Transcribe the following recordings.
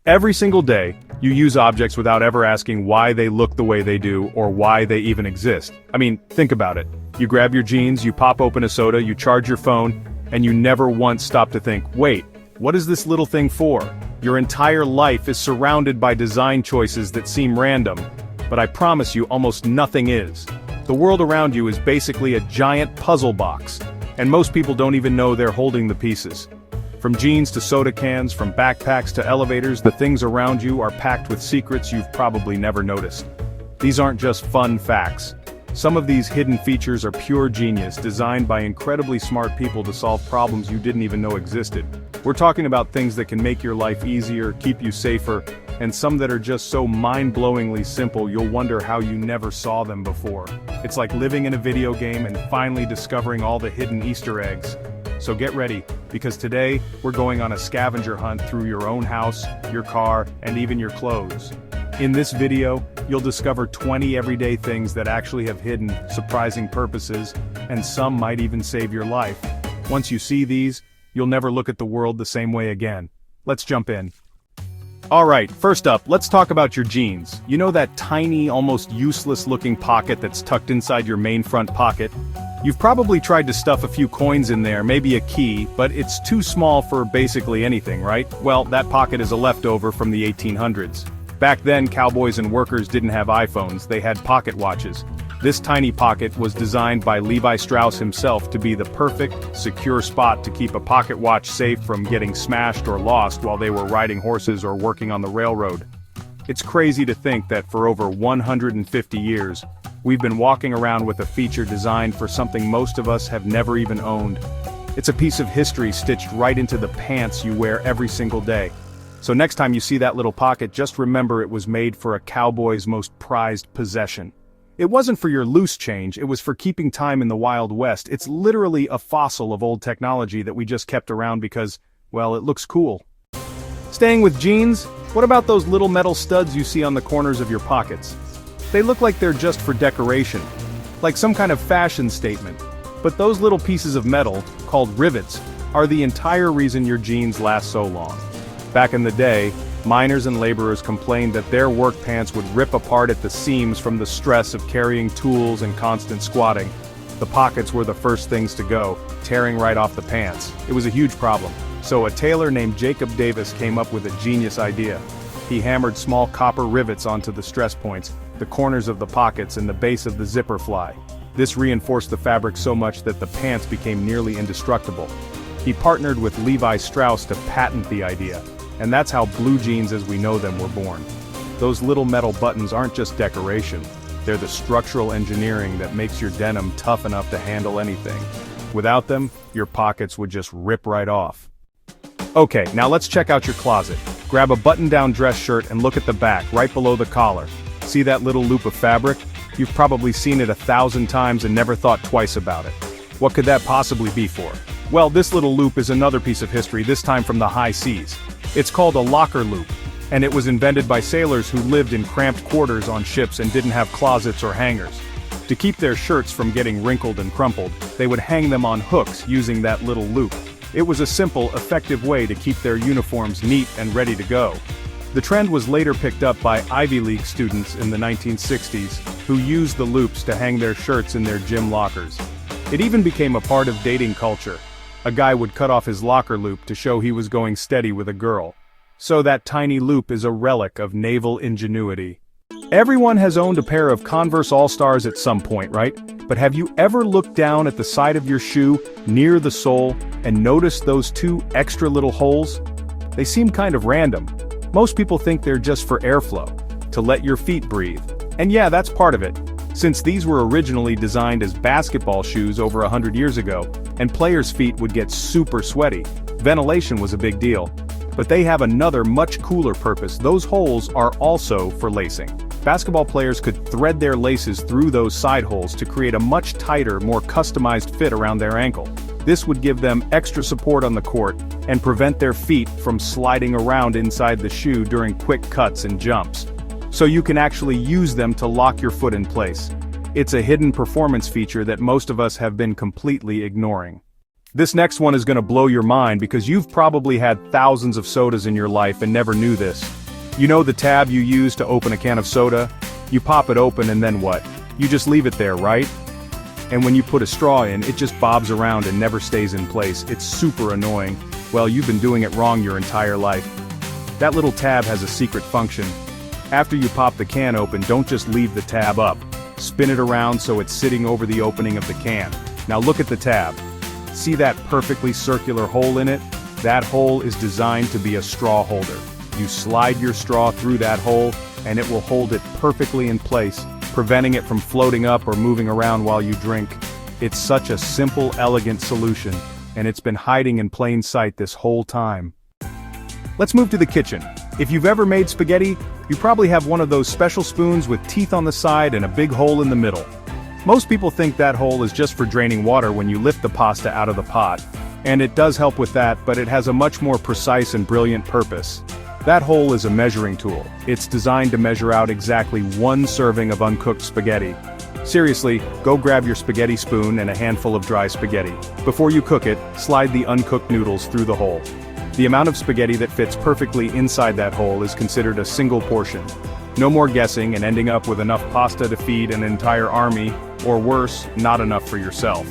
Every single day, you use objects without ever asking why they look the way they do or why they even exist. I mean, think about it. You grab your jeans, you pop open a soda, you charge your phone, and you never once stop to think, wait, what is this little thing for? Your entire life is surrounded by design choices that seem random, but I promise you almost nothing is. The world around you is basically a giant puzzle box, and most people don't even know they're holding the pieces. From jeans to soda cans, from backpacks to elevators, the things around you are packed with secrets you've probably never noticed. These aren't just fun facts. Some of these hidden features are pure genius, designed by incredibly smart people to solve problems you didn't even know existed. We're talking about things that can make your life easier, keep you safer, and some that are just so mind-blowingly simple you'll wonder how you never saw them before. It's like living in a video game and finally discovering all the hidden Easter eggs. So get ready, because today, we're going on a scavenger hunt through your own house, your car, and even your clothes. In this video, you'll discover 20 everyday things that actually have hidden, surprising purposes, and some might even save your life. Once you see these, you'll never look at the world the same way again. Let's jump in. Alright, first up, let's talk about your jeans. You know that tiny, almost useless-looking pocket that's tucked inside your main front pocket? You've probably tried to stuff a few coins in there, maybe a key, but it's too small for basically anything, right? Well, that pocket is a leftover from the 1800s. Back then, cowboys and workers didn't have iPhones, they had pocket watches. This tiny pocket was designed by Levi Strauss himself to be the perfect, secure spot to keep a pocket watch safe from getting smashed or lost while they were riding horses or working on the railroad. It's crazy to think that for over 150 years, we've been walking around with a feature designed for something most of us have never even owned. It's a piece of history stitched right into the pants you wear every single day. So next time you see that little pocket, just remember it was made for a cowboy's most prized possession. It wasn't for your loose change, it was for keeping time in the Wild West. It's literally a fossil of old technology that we just kept around because, well, it looks cool. Staying with jeans, what about those little metal studs you see on the corners of your pockets? They look like they're just for decoration, like some kind of fashion statement. But those little pieces of metal, called rivets, are the entire reason your jeans last so long. Back in the day, miners and laborers complained that their work pants would rip apart at the seams from the stress of carrying tools and constant squatting. The pockets were the first things to go, tearing right off the pants. It was a huge problem. So a tailor named Jacob Davis came up with a genius idea. He hammered small copper rivets onto the stress points, the corners of the pockets and the base of the zipper fly. This reinforced the fabric so much that the pants became nearly indestructible. He partnered with Levi Strauss to patent the idea, and that's how blue jeans as we know them were born. Those little metal buttons aren't just decoration, they're the structural engineering that makes your denim tough enough to handle anything. Without them, your pockets would just rip right off. Okay, now let's check out your closet. Grab a button-down dress shirt and look at the back, right below the collar. See that little loop of fabric? You've probably seen it 1,000 times and never thought twice about it. What could that possibly be for? Well, this little loop is another piece of history, this time from the high seas. It's called a locker loop, and it was invented by sailors who lived in cramped quarters on ships and didn't have closets or hangers. To keep their shirts from getting wrinkled and crumpled, they would hang them on hooks using that little loop. It was a simple, effective way to keep their uniforms neat and ready to go. The trend was later picked up by Ivy League students in the 1960s, who used the loops to hang their shirts in their gym lockers. It even became a part of dating culture. A guy would cut off his locker loop to show he was going steady with a girl. So that tiny loop is a relic of naval ingenuity. Everyone has owned a pair of Converse All-Stars at some point, right? But have you ever looked down at the side of your shoe, near the sole, and noticed those two extra little holes? They seem kind of random. Most people think they're just for airflow, to let your feet breathe. And yeah, that's part of it. Since these were originally designed as basketball shoes over 100 years ago, and players' feet would get super sweaty, ventilation was a big deal. But they have another much cooler purpose. Those holes are also for lacing. Basketball players could thread their laces through those side holes to create a much tighter, more customized fit around their ankle. This would give them extra support on the court and prevent their feet from sliding around inside the shoe during quick cuts and jumps. So you can actually use them to lock your foot in place. It's a hidden performance feature that most of us have been completely ignoring. This next one is gonna blow your mind because you've probably had thousands of sodas in your life and never knew this. You know the tab you use to open a can of soda? You pop it open and then what? You just leave it there, right? And when you put a straw in, it just bobs around and never stays in place. It's super annoying. Well, you've been doing it wrong your entire life. That little tab has a secret function. After you pop the can open, don't just leave the tab up. Spin it around so it's sitting over the opening of the can. Now look at the tab. See that perfectly circular hole in it? That hole is designed to be a straw holder. You slide your straw through that hole, and it will hold it perfectly in place, preventing it from floating up or moving around while you drink. It's such a simple, elegant solution, and it's been hiding in plain sight this whole time. Let's move to the kitchen. If you've ever made spaghetti, you probably have one of those special spoons with teeth on the side and a big hole in the middle. Most people think that hole is just for draining water when you lift the pasta out of the pot, and it does help with that, but it has a much more precise and brilliant purpose. That hole is a measuring tool. It's designed to measure out exactly one serving of uncooked spaghetti. Seriously, go grab your spaghetti spoon and a handful of dry spaghetti. Before you cook it, slide the uncooked noodles through the hole. The amount of spaghetti that fits perfectly inside that hole is considered a single portion. No more guessing and ending up with enough pasta to feed an entire army, or worse, not enough for yourself.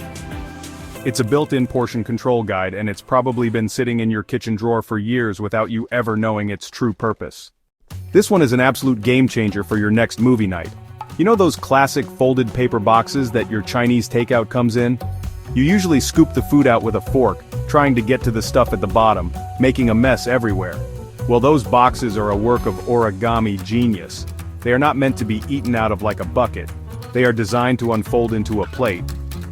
It's a built-in portion control guide, and it's probably been sitting in your kitchen drawer for years without you ever knowing its true purpose. This one is an absolute game changer for your next movie night. You know those classic folded paper boxes that your Chinese takeout comes in? You usually scoop the food out with a fork, trying to get to the stuff at the bottom, making a mess everywhere. Well, those boxes are a work of origami genius. They are not meant to be eaten out of like a bucket. They are designed to unfold into a plate.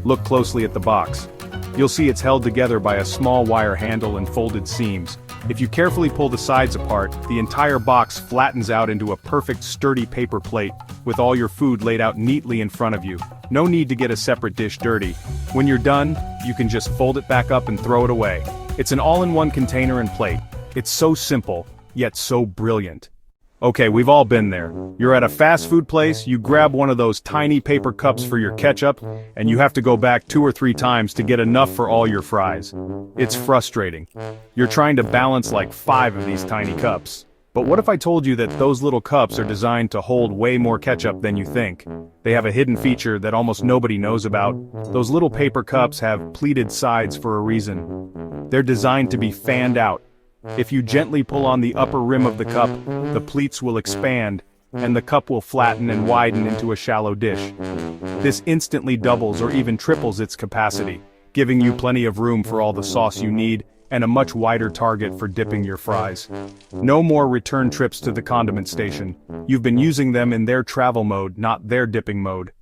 Look closely at the box. You'll see it's held together by a small wire handle and folded seams. If you carefully pull the sides apart, the entire box flattens out into a perfect sturdy paper plate, with all your food laid out neatly in front of you. No need to get a separate dish dirty. When you're done, you can just fold it back up and throw it away. It's an all-in-one container and plate. It's so simple, yet so brilliant. Okay, we've all been there. You're at a fast food place, you grab one of those tiny paper cups for your ketchup, and you have to go back 2 or 3 times to get enough for all your fries. It's frustrating. You're trying to balance like 5 of these tiny cups. But what if I told you that those little cups are designed to hold way more ketchup than you think? They have a hidden feature that almost nobody knows about. Those little paper cups have pleated sides for a reason. They're designed to be fanned out. If you gently pull on the upper rim of the cup, the pleats will expand, and the cup will flatten and widen into a shallow dish. This instantly doubles or even triples its capacity, giving you plenty of room for all the sauce you need, and a much wider target for dipping your fries. No more return trips to the condiment station. You've been using them in their travel mode, not their dipping mode.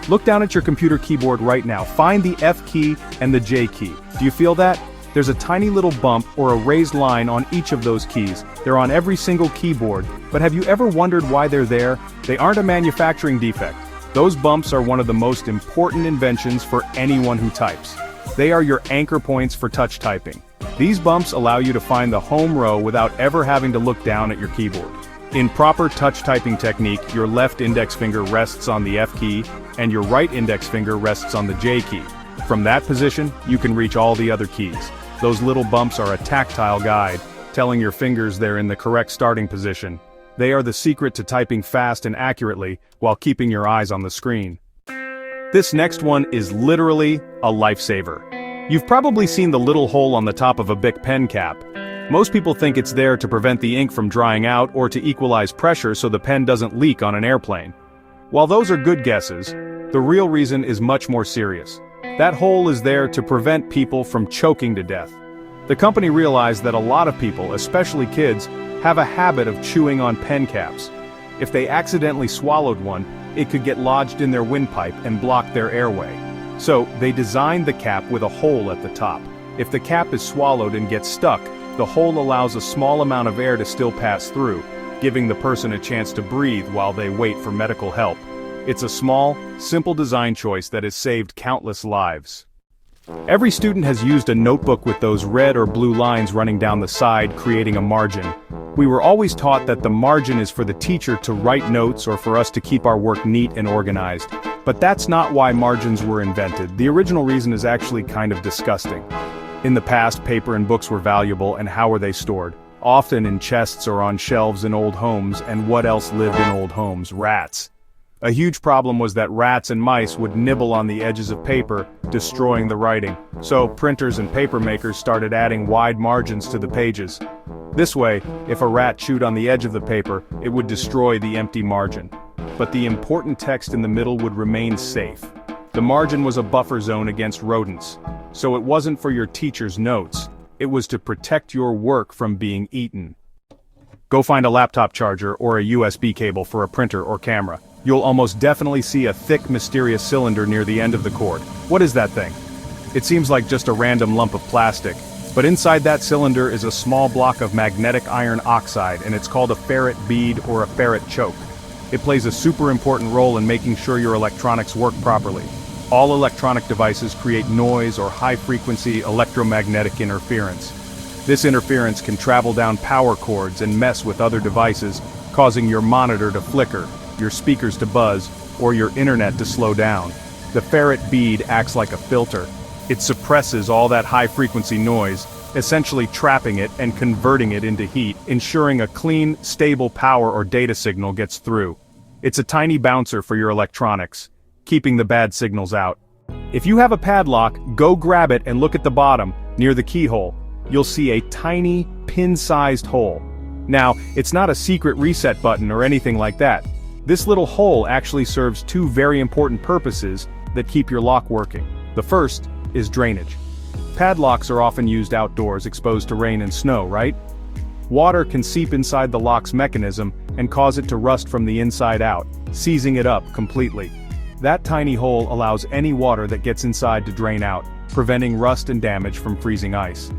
Look down at your computer keyboard right now. Find the F key and the J key. Do you feel that? There's a tiny little bump or a raised line on each of those keys. They're on every single keyboard, but have you ever wondered why they're there? They aren't a manufacturing defect. Those bumps are one of the most important inventions for anyone who types. They are your anchor points for touch typing. These bumps allow you to find the home row without ever having to look down at your keyboard. In proper touch typing technique, your left index finger rests on the F key, and your right index finger rests on the J key. From that position, you can reach all the other keys. Those little bumps are a tactile guide, telling your fingers they're in the correct starting position. They are the secret to typing fast and accurately, while keeping your eyes on the screen. This next one is literally a lifesaver. You've probably seen the little hole on the top of a Bic pen cap. Most people think it's there to prevent the ink from drying out or to equalize pressure so the pen doesn't leak on an airplane. While those are good guesses, the real reason is much more serious. That hole is there to prevent people from choking to death. The company realized that a lot of people, especially kids, have a habit of chewing on pen caps. If they accidentally swallowed one, it could get lodged in their windpipe and block their airway. So, they designed the cap with a hole at the top. If the cap is swallowed and gets stuck, the hole allows a small amount of air to still pass through, giving the person a chance to breathe while they wait for medical help. It's a small, simple design choice that has saved countless lives. Every student has used a notebook with those red or blue lines running down the side, creating a margin. We were always taught that the margin is for the teacher to write notes or for us to keep our work neat and organized. But that's not why margins were invented. The original reason is actually kind of disgusting. In the past, paper and books were valuable, and how were they stored? Often in chests or on shelves in old homes, and what else lived in old homes? Rats. A huge problem was that rats and mice would nibble on the edges of paper, destroying the writing. So printers and paper makers started adding wide margins to the pages. This way, if a rat chewed on the edge of the paper, it would destroy the empty margin. But the important text in the middle would remain safe. The margin was a buffer zone against rodents. So it wasn't for your teacher's notes. It was to protect your work from being eaten. Go find a laptop charger or a USB cable for a printer or camera. You'll almost definitely see a thick, mysterious cylinder near the end of the cord. What is that thing? It seems like just a random lump of plastic, but inside that cylinder is a small block of magnetic iron oxide, and it's called a ferrite bead or a ferrite choke. It plays a super important role in making sure your electronics work properly. All electronic devices create noise or high-frequency electromagnetic interference. This interference can travel down power cords and mess with other devices, causing your monitor to flicker, your speakers to buzz, or your internet to slow down. The ferrite bead acts like a filter. It suppresses all that high-frequency noise, essentially trapping it and converting it into heat, ensuring a clean, stable power or data signal gets through. It's a tiny bouncer for your electronics, keeping the bad signals out. If you have a padlock, go grab it and look at the bottom, near the keyhole. You'll see a tiny, pin-sized hole. Now, it's not a secret reset button or anything like that. This little hole actually serves two very important purposes that keep your lock working. The first is drainage. Padlocks are often used outdoors, exposed to rain and snow, right? Water can seep inside the lock's mechanism and cause it to rust from the inside out, seizing it up completely. That tiny hole allows any water that gets inside to drain out, preventing rust and damage from freezing ice.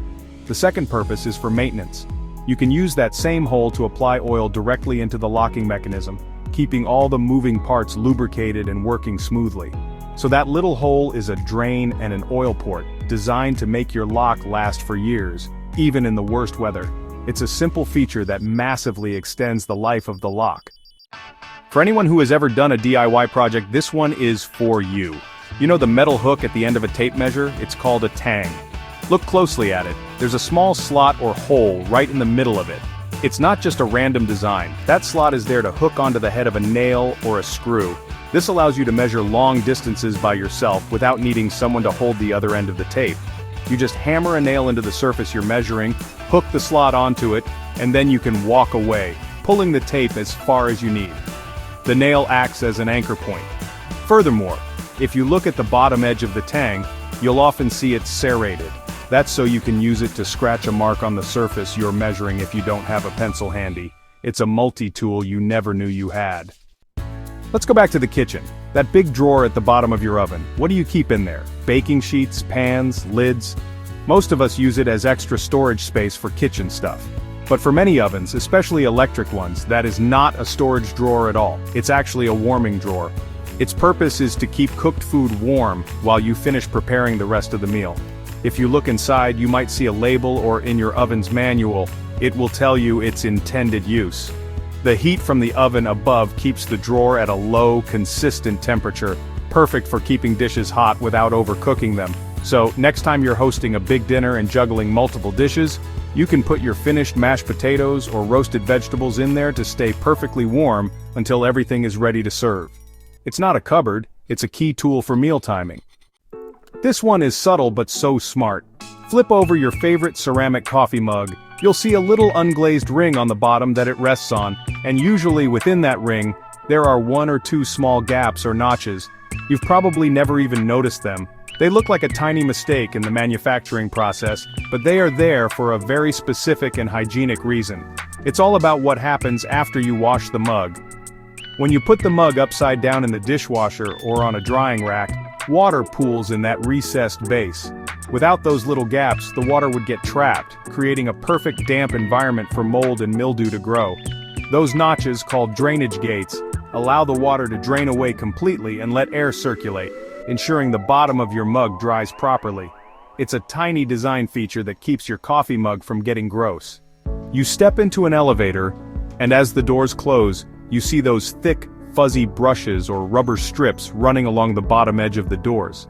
The second purpose is for maintenance. You can use that same hole to apply oil directly into the locking mechanism, keeping all the moving parts lubricated and working smoothly. So that little hole is a drain and an oil port, designed to make your lock last for years, even in the worst weather. It's a simple feature that massively extends the life of the lock. For anyone who has ever done a DIY project, this one is for you. You know the metal hook at the end of a tape measure? It's called a tang. Look closely at it. There's a small slot or hole right in the middle of it. It's not just a random design. That slot is there to hook onto the head of a nail or a screw. This allows you to measure long distances by yourself without needing someone to hold the other end of the tape. You just hammer a nail into the surface you're measuring, hook the slot onto it, and then you can walk away, pulling the tape as far as you need. The nail acts as an anchor point. Furthermore, if you look at the bottom edge of the tang, you'll often see it serrated. That's so you can use it to scratch a mark on the surface you're measuring if you don't have a pencil handy. It's a multi-tool you never knew you had. Let's go back to the kitchen. That big drawer at the bottom of your oven. What do you keep in there? Baking sheets, pans, lids? Most of us use it as extra storage space for kitchen stuff. But for many ovens, especially electric ones, that is not a storage drawer at all. It's actually a warming drawer. Its purpose is to keep cooked food warm while you finish preparing the rest of the meal. If you look inside, you might see a label, or in your oven's manual, it will tell you its intended use. The heat from the oven above keeps the drawer at a low, consistent temperature, perfect for keeping dishes hot without overcooking them. So, next time you're hosting a big dinner and juggling multiple dishes, you can put your finished mashed potatoes or roasted vegetables in there to stay perfectly warm until everything is ready to serve. It's not a cupboard, it's a key tool for meal timing. This one is subtle but so smart. Flip over your favorite ceramic coffee mug. You'll see a little unglazed ring on the bottom that it rests on, and usually within that ring, there are 1 or 2 small gaps or notches. You've probably never even noticed them. They look like a tiny mistake in the manufacturing process, but they are there for a very specific and hygienic reason. It's all about what happens after you wash the mug. When you put the mug upside down in the dishwasher or on a drying rack, water pools in that recessed base. Without those little gaps, the water would get trapped, creating a perfect damp environment for mold and mildew to grow. Those notches, called drainage gates, allow the water to drain away completely and let air circulate, ensuring the bottom of your mug dries properly. It's a tiny design feature that keeps your coffee mug from getting gross. You step into an elevator, and as the doors close, you see those thick, fuzzy brushes or rubber strips running along the bottom edge of the doors.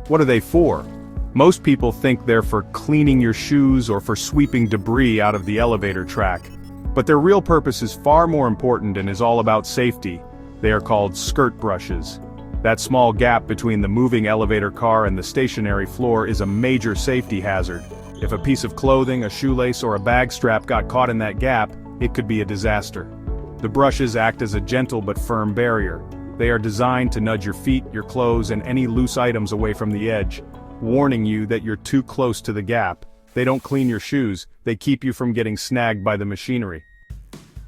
What are they for? Most people think they're for cleaning your shoes or for sweeping debris out of the elevator track. But their real purpose is far more important and is all about safety. They are called skirt brushes. That small gap between the moving elevator car and the stationary floor is a major safety hazard. If a piece of clothing, a shoelace, or a bag strap got caught in that gap, it could be a disaster. The brushes act as a gentle but firm barrier. They are designed to nudge your feet, your clothes, and any loose items away from the edge, warning you that you're too close to the gap. They don't clean your shoes, they keep you from getting snagged by the machinery.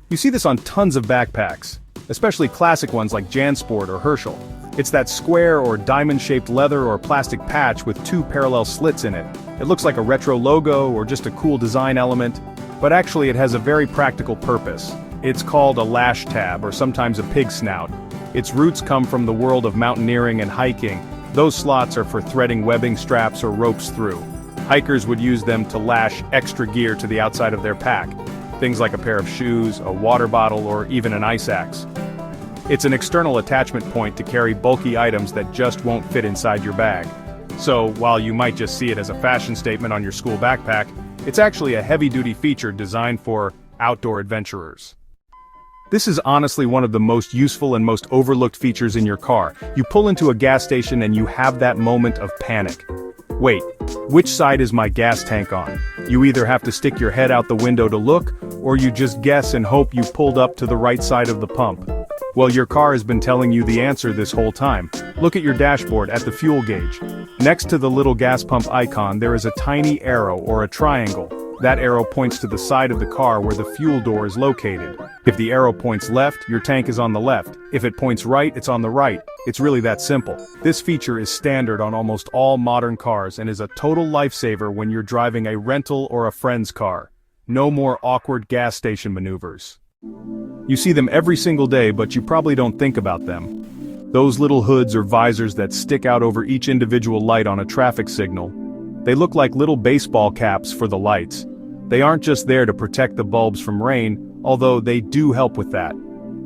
You see this on tons of backpacks, especially classic ones like JanSport or Herschel. It's that square or diamond-shaped leather or plastic patch with two parallel slits in it. It looks like a retro logo or just a cool design element, but actually it has a very practical purpose. It's called a lash tab or sometimes a pig snout. Its roots come from the world of mountaineering and hiking. Those slots are for threading webbing straps or ropes through. Hikers would use them to lash extra gear to the outside of their pack. Things like a pair of shoes, a water bottle, or even an ice axe. It's an external attachment point to carry bulky items that just won't fit inside your bag. So, while you might just see it as a fashion statement on your school backpack, it's actually a heavy-duty feature designed for outdoor adventurers. This is honestly one of the most useful and most overlooked features in your car. You pull into a gas station and you have that moment of panic. Wait, which side is my gas tank on? You either have to stick your head out the window to look, or you just guess and hope you pulled up to the right side of the pump. Well, your car has been telling you the answer this whole time. Look at your dashboard at the fuel gauge. Next to the little gas pump icon there is a tiny arrow or a triangle. That arrow points to the side of the car where the fuel door is located. If the arrow points left, your tank is on the left. If it points right, it's on the right. It's really that simple. This feature is standard on almost all modern cars and is a total lifesaver when you're driving a rental or a friend's car. No more awkward gas station maneuvers. You see them every single day, but you probably don't think about them. Those little hoods or visors that stick out over each individual light on a traffic signal. They look like little baseball caps for the lights. They aren't just there to protect the bulbs from rain, although they do help with that.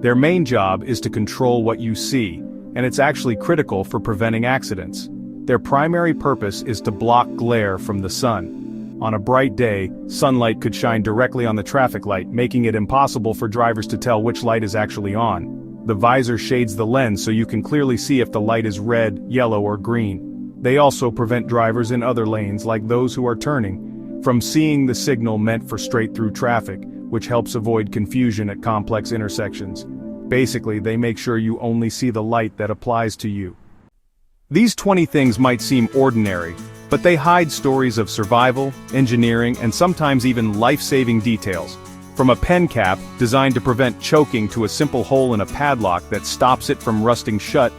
Their main job is to control what you see, and it's actually critical for preventing accidents. Their primary purpose is to block glare from the sun. On a bright day, sunlight could shine directly on the traffic light, making it impossible for drivers to tell which light is actually on. The visor shades the lens so you can clearly see if the light is red, yellow, or green. They also prevent drivers in other lanes, like those who are turning, from seeing the signal meant for straight-through traffic, which helps avoid confusion at complex intersections. Basically, they make sure you only see the light that applies to you. These 20 things might seem ordinary, but they hide stories of survival, engineering, and sometimes even life-saving details. From a pen cap, designed to prevent choking, to a simple hole in a padlock that stops it from rusting shut,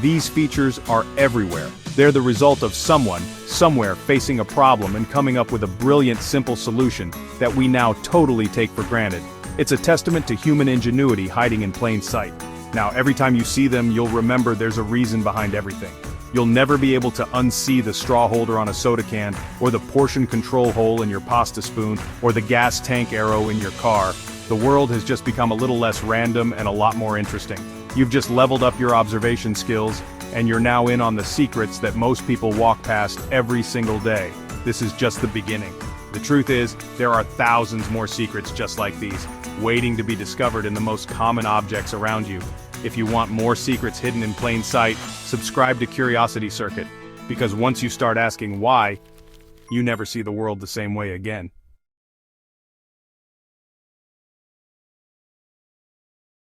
these features are everywhere. They're the result of someone, somewhere facing a problem and coming up with a brilliant, simple solution that we now totally take for granted. It's a testament to human ingenuity hiding in plain sight. Now, every time you see them, you'll remember there's a reason behind everything. You'll never be able to unsee the straw holder on a soda can, or the portion control hole in your pasta spoon, or the gas tank arrow in your car. The world has just become a little less random and a lot more interesting. You've just leveled up your observation skills, and you're now in on the secrets that most people walk past every single day. This is just the beginning. The truth is, there are thousands more secrets just like these, waiting to be discovered in the most common objects around you. If you want more secrets hidden in plain sight, subscribe to Curiosity Circuit, because once you start asking why, you never see the world the same way again.